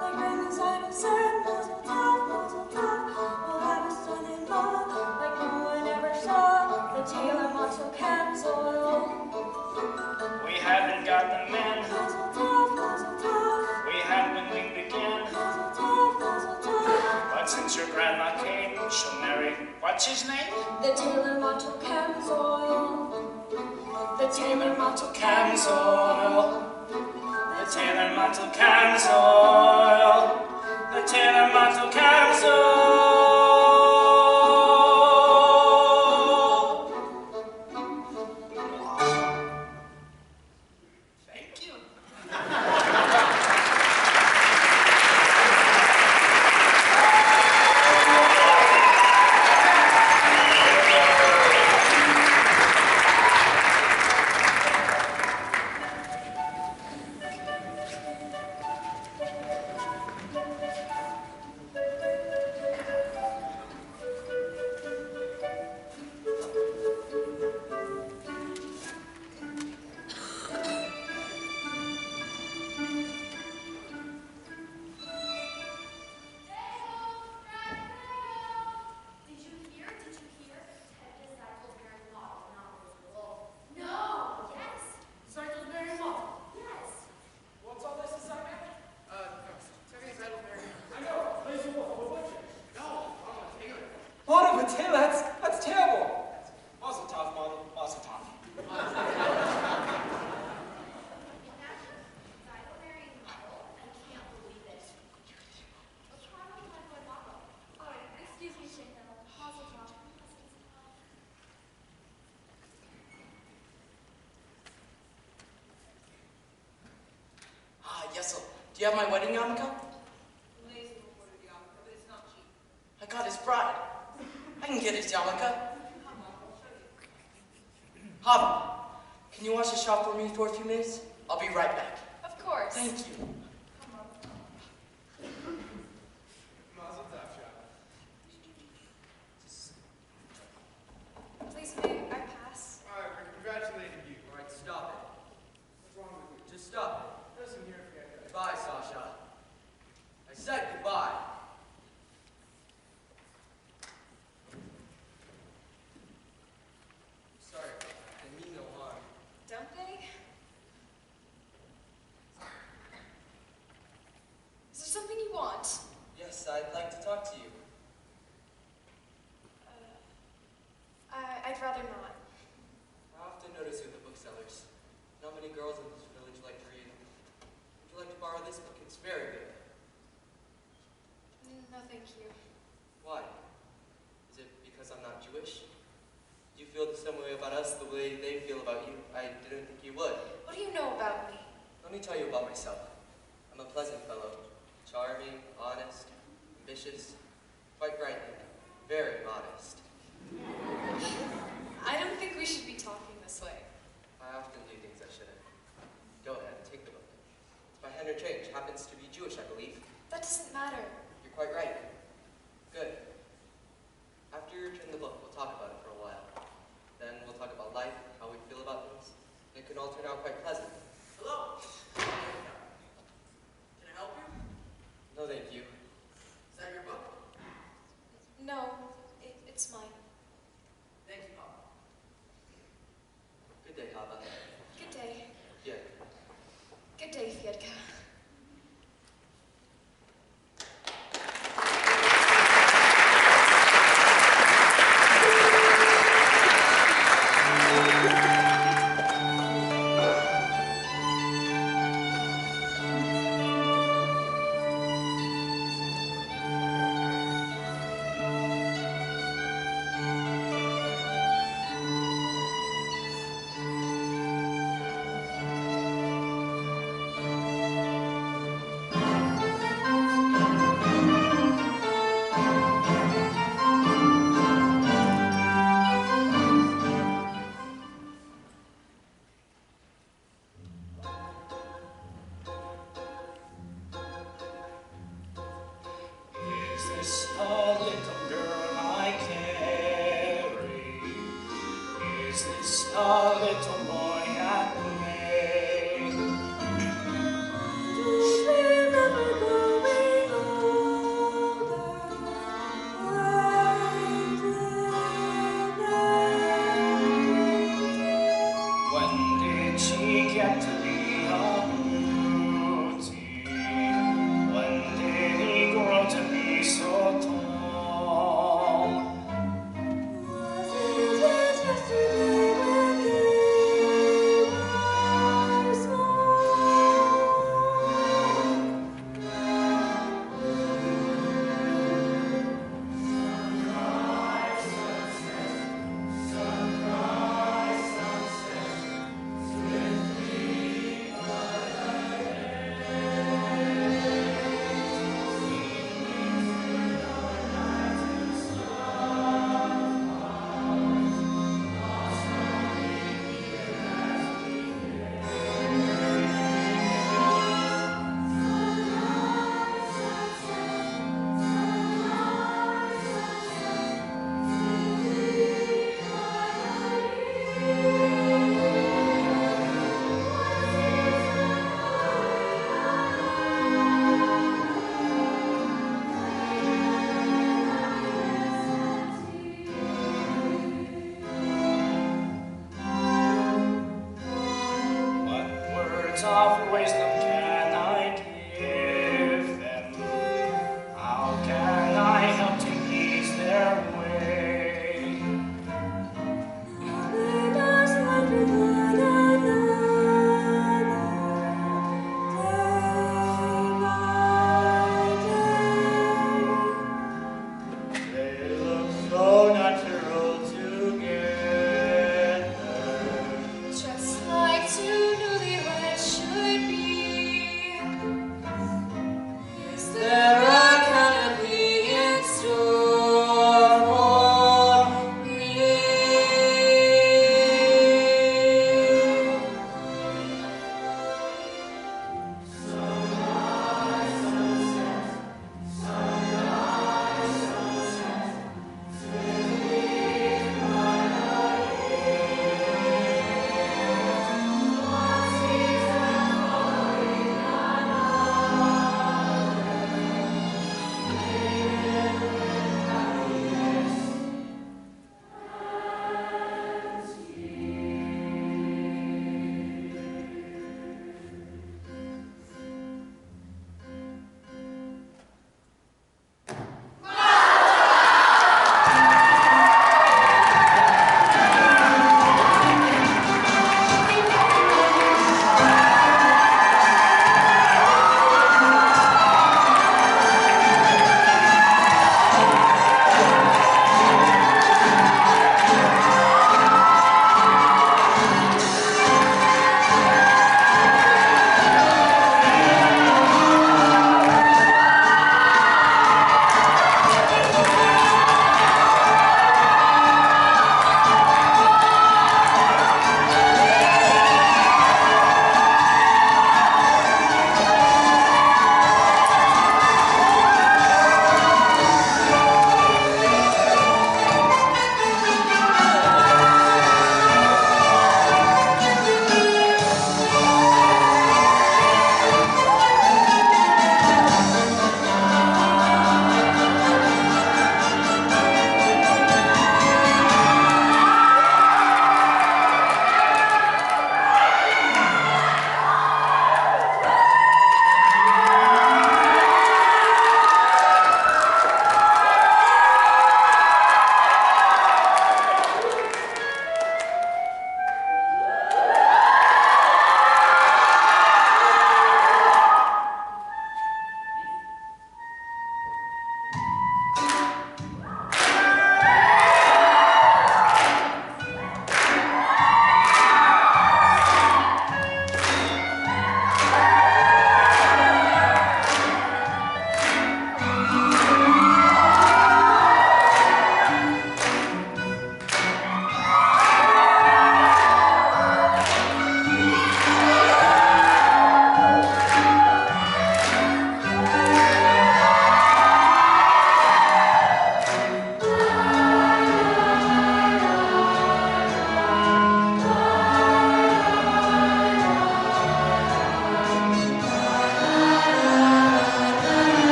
like Raymond's idol said, mazel tov. We'll have a son-in-law like no one ever saw, the tailor Motel comes oil.
We haven't got the men.
Mazel tov.
We have when we began.
Mazel tov.
But since your grandma came, she'll marry, what's his name?
The tailor Motel comes oil.
The tailor Motel comes oil. The tailor Motel comes oil. The tailor Motel comes oil. Thank you.
That's terrible. Mazel tov, Model. Mazel tov.
Yes, do you have my wedding yarmulke?
Lazy will order the yarmulke, but it's not cheap.
I got his bride. I can get his yarmulke. Chava, can you wash the shop for me for a few minutes? I'll be right back.
Of course.
Thank you.
Please, may I pass?
All right, we're congratulating you.
All right, stop it.
What's wrong with you?
Just stop
Listen here, forget
it.
that.
Goodbye, Sasha. I said goodbye. Sorry, I mean no harm.
Don't they? Is there something you want?
Yes, I'd like to talk to you.
I'd rather not.
I often notice you at the booksellers. Not many girls in this village like to read. Would you like to borrow this book? It's very good.
No, thank you.
Why? Is it because I'm not Jewish? Do you feel the same way about us the way they feel about you? I didn't think you would.
What do you know about me?
Let me tell you about myself. I'm a pleasant fellow. Charming, honest, ambitious, quite frankly, very modest.
I don't think we should be talking this way.
I often do things I shouldn't. Go ahead, take the book. It's by Henry Change. Happens to be Jewish, I believe.
That doesn't matter.
You're quite right. Good. After you return the book, we'll talk about it for a while. Then we'll talk about life, how we feel about things. It can all turn out quite pleasant.
Hello. Can I help you?
No, thank you.
Is that your book?
No, it's mine.
Thank you, Papa.
Good day, Chava.
Good day.
Yeah.
Good day, Fiedka.
Just like two newlyweds should be.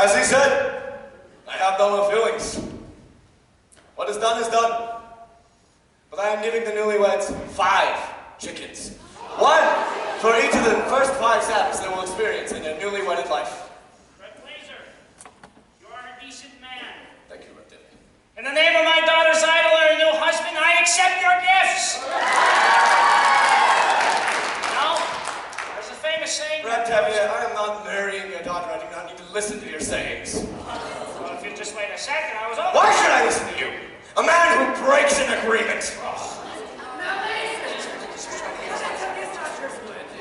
As he said, I have no ill feelings. What is done. But I am giving the newlyweds 5 chickens. 1 for each of the first 5 Sabbaths they will experience in their newly wedded life.
Lazar, you are a decent man.
Thank you, Tevye.
In the name of my daughter Tzeitel, her new husband, I accept your gifts. Now, there's a famous saying.
Tevye, I am not marrying your daughter. I do not need to listen to your sayings.
Well, if you just wait a second, I was over.
Why should I listen to you? A man who breaks an agreement.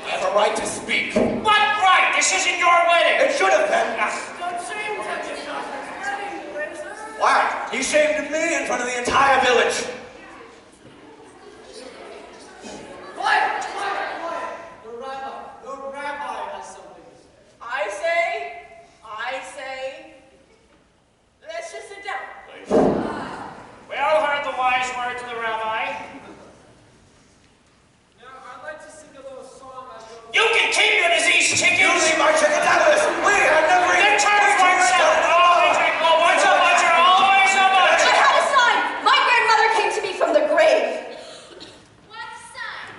I have a right to speak.
What right? This isn't your wedding.
It should have been.
Don't shame Tevye's daughter's wedding, Lazar.
Why? He shamed me in front of the entire village.
Quiet! The rabbi has something to say.
I say, let's just sit down.
We all heard the wise words of the rabbi.
Now, I'd like to sing a little song I wrote.
You can keep your diseased chickens.
You leave our chickens out of this. We have never
Their terms weren't settled. Once a butcher, always a butcher.
I had a sign. My grandmother came to me from the grave.
What son?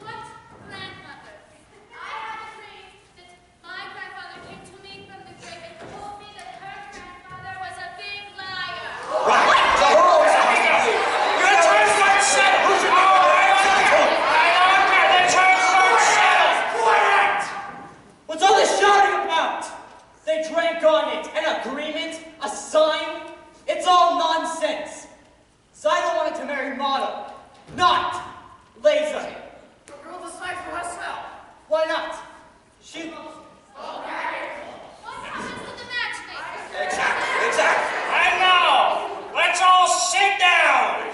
What grandmother? I have a dream that my grandfather came to me from the grave and told me that her grandfather was a big liar.
Right. So who always has to be?
Your terms weren't settled.
Who should be the
I don't care. The terms weren't settled.
Quiet! What's all this shouting about? They drank on it. An agreement? A sign? It's all nonsense. Tzeitel wanted to marry Motel, not Lazar.
The girl decides for herself.
Why not? She...
What happens to the matchmaker?
Exactly.
And now, let's all sit down.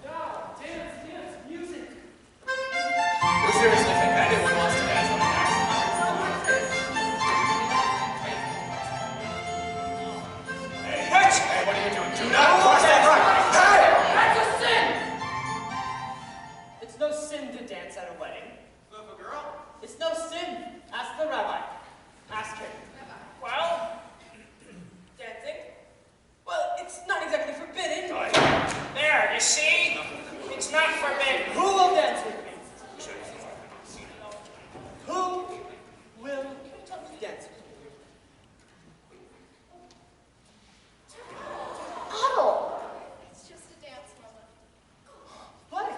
Now, dance, music.
You seriously think anyone wants to dance on the dance? Hey, what are you doing? Do not cross that line. Hey!
That's a sin! It's no sin to dance at a wedding.
Flip a girl?
It's no sin. Ask the rabbi. Ask him.
Well,
Dancing? Well, it's not exactly forbidden.
there, you see? It's not forbidden.
Who will dance with me? Who will dance with me?
Hodel.
It's just a dance, Mama.
What?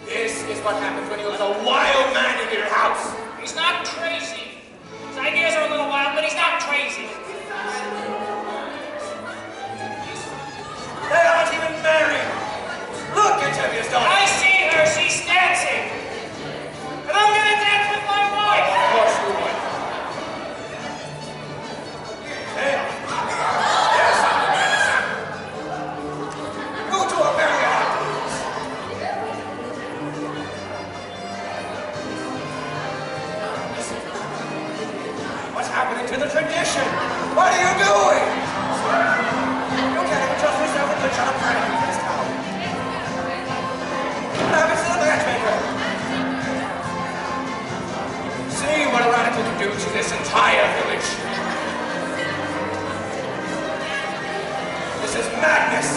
This is what happens when you let a wild man into your house.
He's not crazy. His ideas are a little wild, but he's not crazy.
They aren't even married. Look at Tevye's daughter.
I see her. She's dancing. And I'm going to dance with my wife.
Of course you would. Hey. Yes, go to a burial. What's happening to the tradition? What are you doing? You can't even trust yourself with the job for anything in this town. What happens to the matchmaker? See what a radical can do to this entire village. This is madness.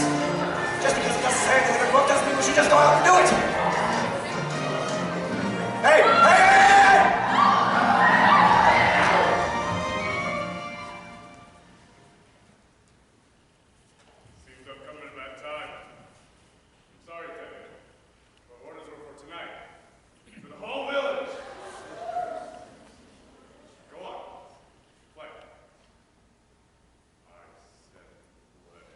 Just because it doesn't say anything in the book doesn't mean we should just go out and do it. Hey!
Seems I've come at a bad time. I'm sorry, Tevye. My orders were for tonight. For the whole village. Go on. Play. I said play.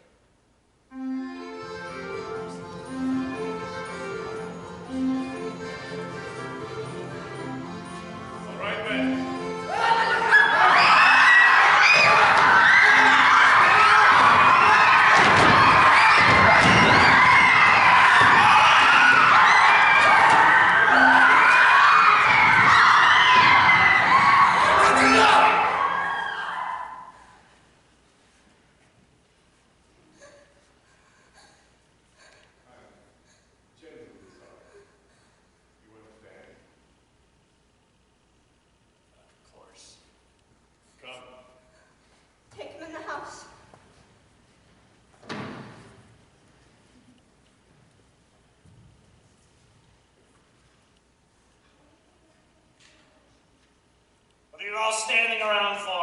What are you all standing around for?